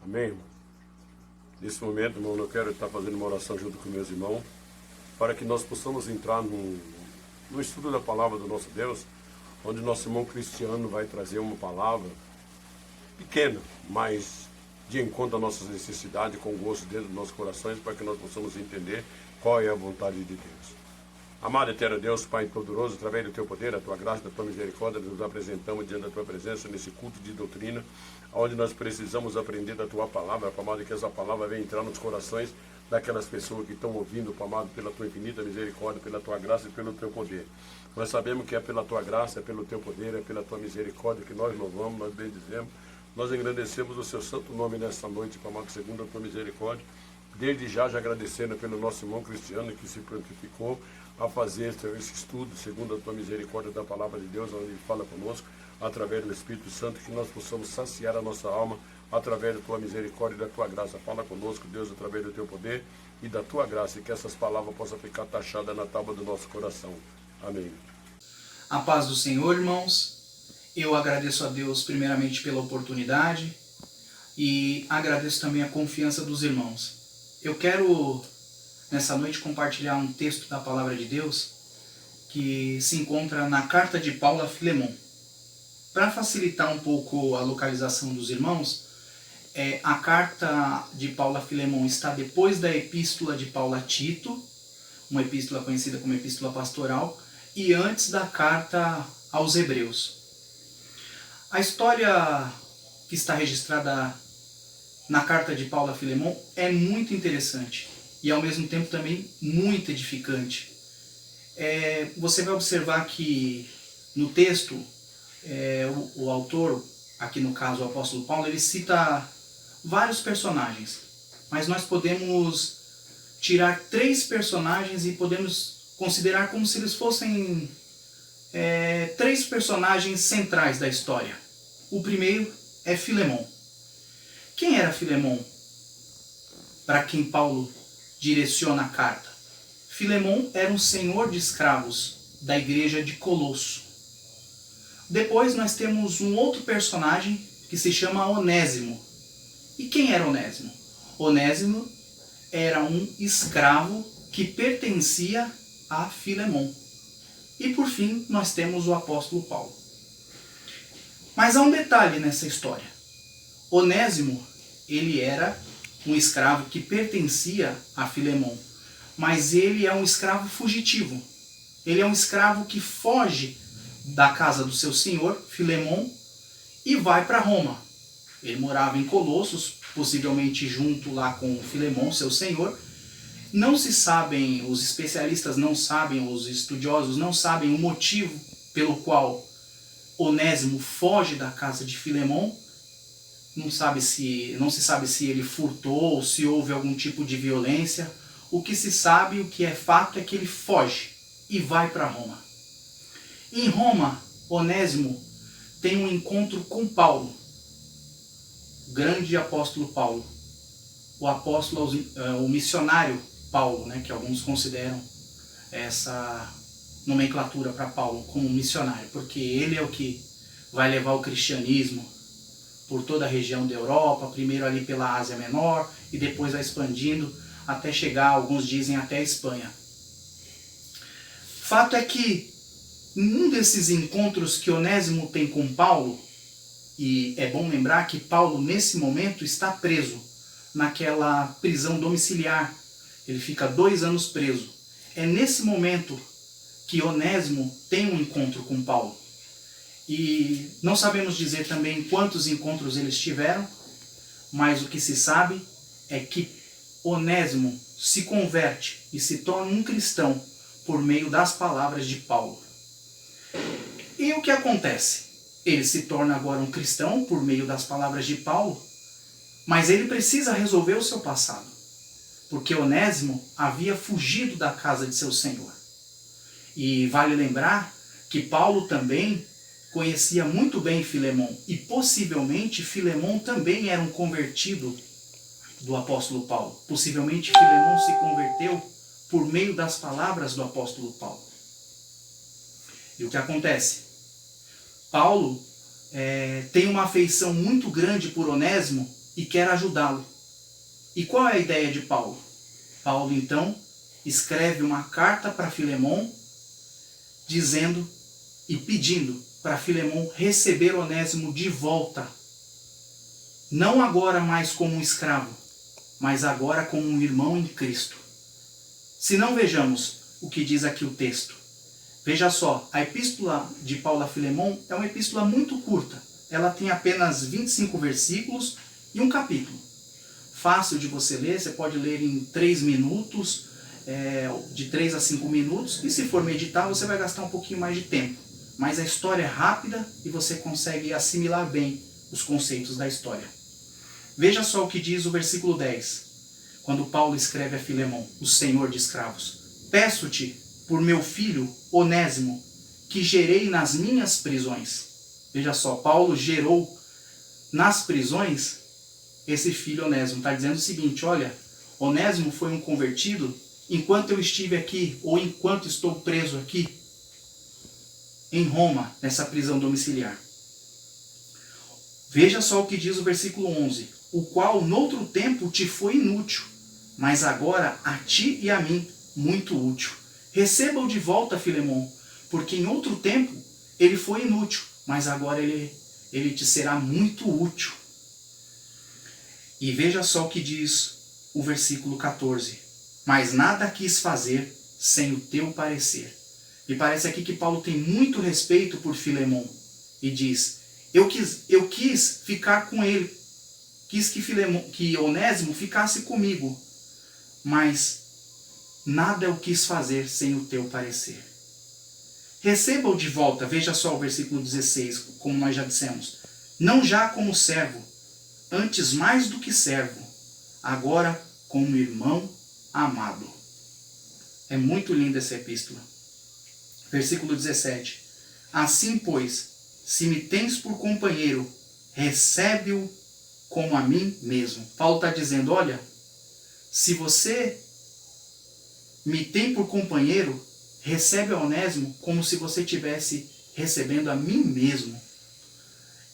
Amém, irmão? Nesse momento, irmão, eu quero estar fazendo uma oração junto com meus irmãos, para que nós possamos entrar no estudo da palavra do nosso Deus, onde nosso irmão Cristiano vai trazer uma palavra pequena, mas de encontro às nossas necessidades, com gosto dentro dos nossos corações, para que nós possamos entender qual é a vontade de Deus. Amado eterno Deus, Pai Poderoso, através do Teu poder, a Tua graça, da Tua misericórdia, nos apresentamos diante da Tua presença nesse culto de doutrina, onde nós precisamos aprender da Tua palavra, Pai amado, que essa palavra venha entrar nos corações daquelas pessoas que estão ouvindo, Pai amado, pela Tua infinita misericórdia, pela Tua graça e pelo Teu poder. Nós sabemos que é pela Tua graça, é pelo Teu poder, é pela Tua misericórdia que nós louvamos, nós bendizemos, nós engrandecemos o Seu santo nome nesta noite, Pai amado, segundo a Tua misericórdia. Desde já agradecendo pelo nosso irmão Cristiano que se prontificou a fazer esse estudo, segundo a Tua misericórdia da palavra de Deus, onde Ele fala conosco, através do Espírito Santo, que nós possamos saciar a nossa alma, através da Tua misericórdia e da Tua graça. Fala conosco, Deus, através do Teu poder e da Tua graça, e que essas palavras possam ficar taxadas na tábua do nosso coração. Amém. A paz do Senhor, irmãos. Eu agradeço a Deus primeiramente pela oportunidade e agradeço também a confiança dos irmãos. Eu quero nessa noite compartilhar um texto da palavra de Deus que se encontra na carta de Paulo a Filemon. Para facilitar um pouco a localização dos irmãos, a carta de Paulo a Filemon está depois da epístola de Paulo a Tito, uma epístola conhecida como epístola pastoral, e antes da carta aos Hebreus. A história que está registrada na carta de Paulo a Filemon é muito interessante e ao mesmo tempo também muito edificante. Você vai observar que no texto o autor, aqui no caso o apóstolo Paulo, ele cita vários personagens, mas nós podemos tirar 3 personagens e podemos considerar como se eles fossem 3 personagens centrais da história. O primeiro é Filemon. Quem era Filemon, para quem Paulo direciona a carta? Filemon era um senhor de escravos da igreja de Colosso. Depois nós temos um outro personagem que se chama Onésimo. E quem era Onésimo? Onésimo era um escravo que pertencia a Filemon. E por fim nós temos o apóstolo Paulo. Mas há um detalhe nessa história. Onésimo, ele era um escravo que pertencia a Filemon, mas ele é um escravo fugitivo. Ele é um escravo que foge da casa do seu senhor, Filemon, e vai para Roma. Ele morava em Colossos, possivelmente junto lá com Filemon, seu senhor. Não se sabem, os especialistas não sabem, os estudiosos não sabem o motivo pelo qual Onésimo foge da casa de Filemon. Não se sabe se ele furtou, se houve algum tipo de violência. O que se sabe, o que é fato, é que ele foge e vai para Roma. Em Roma, Onésimo tem um encontro com Paulo, o grande apóstolo Paulo, o missionário Paulo, que alguns consideram essa nomenclatura para Paulo como missionário, porque ele é o que vai levar o cristianismo por toda a região da Europa, primeiro ali pela Ásia Menor e depois vai expandindo até chegar, alguns dizem, até a Espanha. Fato é que num desses encontros que Onésimo tem com Paulo, e é bom lembrar que Paulo nesse momento está preso naquela prisão domiciliar, ele fica 2 anos preso. É nesse momento que Onésimo tem um encontro com Paulo. E não sabemos dizer também quantos encontros eles tiveram, mas o que se sabe é que Onésimo se converte e se torna um cristão por meio das palavras de Paulo. E o que acontece? Ele se torna agora um cristão por meio das palavras de Paulo, mas ele precisa resolver o seu passado, porque Onésimo havia fugido da casa de seu senhor. E vale lembrar que Paulo também conhecia muito bem Filemon, e possivelmente Filemon também era um convertido do apóstolo Paulo. Possivelmente Filemon se converteu por meio das palavras do apóstolo Paulo. E o que acontece? Paulo tem uma afeição muito grande por Onésimo, e quer ajudá-lo. E qual é a ideia de Paulo? Paulo, então, escreve uma carta para Filemon, dizendo e pedindo para Filemon receber Onésimo de volta. Não agora mais como um escravo, mas agora como um irmão em Cristo. Se não, vejamos o que diz aqui o texto. Veja só, a epístola de Paulo a Filemon é uma epístola muito curta. Ela tem apenas 25 versículos e um capítulo. Fácil de você ler, você pode ler em 3 minutos, de 3 a 5 minutos, e se for meditar você vai gastar um pouquinho mais de tempo. Mas a história é rápida e você consegue assimilar bem os conceitos da história. Veja só o que diz o versículo 10, quando Paulo escreve a Filemon, o senhor de escravos. Peço-te, por meu filho Onésimo, que gerei nas minhas prisões. Veja só, Paulo gerou nas prisões esse filho Onésimo. Está dizendo o seguinte, olha, Onésimo foi um convertido enquanto eu estive aqui, ou enquanto estou preso aqui, em Roma, nessa prisão domiciliar. Veja só o que diz o versículo 11. O qual noutro tempo te foi inútil, mas agora a ti e a mim muito útil. Receba-o de volta, Filemon, porque em outro tempo ele foi inútil, mas agora ele te será muito útil. E veja só o que diz o versículo 14. Mas nada quis fazer sem o teu parecer. Me parece aqui que Paulo tem muito respeito por Filemon e diz, eu quis ficar com ele, quis que Onésimo ficasse comigo, mas nada eu quis fazer sem o teu parecer. Receba-o de volta, veja só o versículo 16, como nós já dissemos. Não já como servo, antes mais do que servo, agora como irmão amado. É muito linda essa epístola. Versículo 17. Assim, pois, se me tens por companheiro, recebe-o como a mim mesmo. Paulo está dizendo, olha, se você me tem por companheiro, recebe a Onésimo como se você estivesse recebendo a mim mesmo.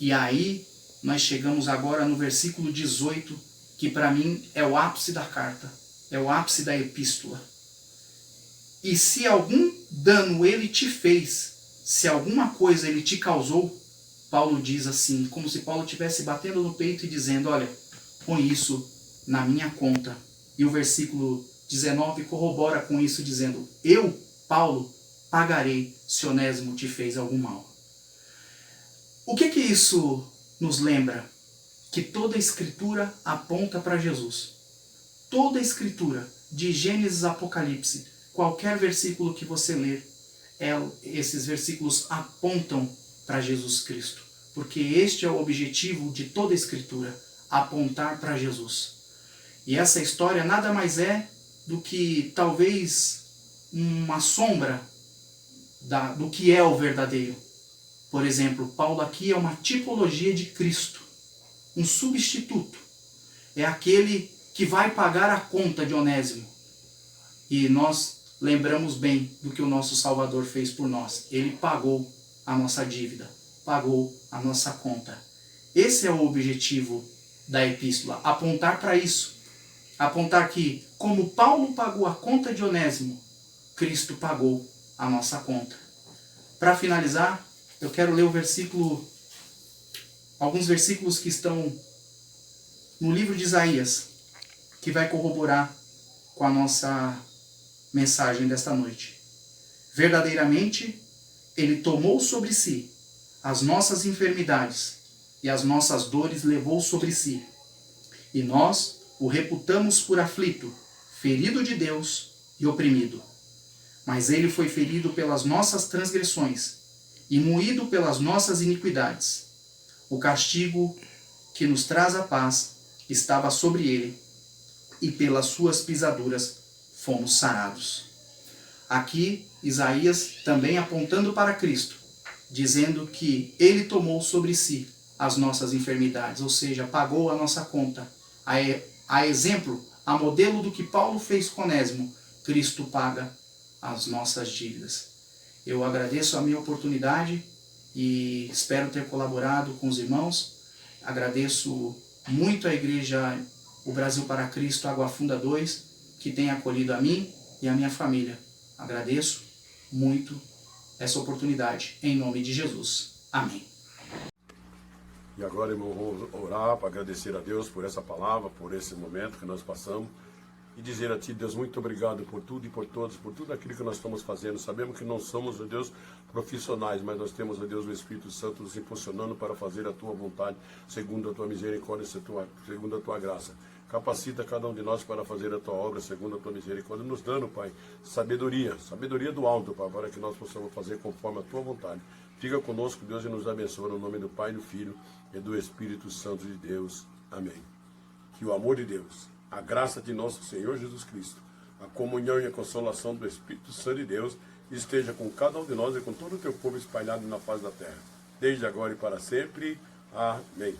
E aí, nós chegamos agora no versículo 18, que para mim é o ápice da carta, é o ápice da epístola. E se algum dano ele te fez, se alguma coisa ele te causou, Paulo diz assim, como se Paulo estivesse batendo no peito e dizendo, olha, põe isso na minha conta. E o versículo 19 corrobora com isso, dizendo, eu, Paulo, pagarei se Onésimo te fez algum mal. O que isso nos lembra? Que toda a Escritura aponta para Jesus. Toda a Escritura, de Gênesis a Apocalipse, qualquer versículo que você ler, esses versículos apontam para Jesus Cristo. Porque este é o objetivo de toda a Escritura, apontar para Jesus. E essa história nada mais é do que talvez uma sombra do que é o verdadeiro. Por exemplo, Paulo aqui é uma tipologia de Cristo, um substituto. É aquele que vai pagar a conta de Onésimo. E nós lembramos bem do que o nosso Salvador fez por nós. Ele pagou a nossa dívida, pagou a nossa conta. Esse é o objetivo da epístola, apontar para isso. Apontar que, como Paulo pagou a conta de Onésimo, Cristo pagou a nossa conta. Para finalizar, eu quero ler alguns versículos que estão no livro de Isaías, que vai corroborar com a nossa mensagem desta noite. Verdadeiramente, ele tomou sobre si as nossas enfermidades e as nossas dores levou sobre si. E nós o reputamos por aflito, ferido de Deus e oprimido. Mas ele foi ferido pelas nossas transgressões e moído pelas nossas iniquidades. O castigo que nos traz a paz estava sobre ele, e pelas suas pisaduras fomos sarados. Aqui, Isaías também apontando para Cristo, dizendo que ele tomou sobre si as nossas enfermidades, ou seja, pagou a nossa conta. A exemplo, a modelo do que Paulo fez com Onésimo, Cristo paga as nossas dívidas. Eu agradeço a minha oportunidade e espero ter colaborado com os irmãos. Agradeço muito a igreja O Brasil para Cristo Água Funda 2, que tem acolhido a mim e a minha família. Agradeço muito essa oportunidade, em nome de Jesus. Amém. E agora, irmão, vamos orar para agradecer a Deus por essa palavra, por esse momento que nós passamos. E dizer a Ti, Deus, muito obrigado por tudo e por todos, por tudo aquilo que nós estamos fazendo. Sabemos que não somos, ó Deus, profissionais, mas nós temos, ó Deus, o Espírito Santo nos impulsionando para fazer a Tua vontade, segundo a Tua misericórdia, segundo a Tua graça. Capacita cada um de nós para fazer a Tua obra, segundo a Tua misericórdia, nos dando, Pai, sabedoria do alto, Pai, para que nós possamos fazer conforme a Tua vontade. Fica conosco, Deus, e nos abençoe, no nome do Pai, do Filho e do Espírito Santo de Deus. Amém. Que o amor de Deus, a graça de nosso Senhor Jesus Cristo, a comunhão e a consolação do Espírito Santo de Deus esteja com cada um de nós e com todo o teu povo espalhado na face da terra, desde agora e para sempre. Amém.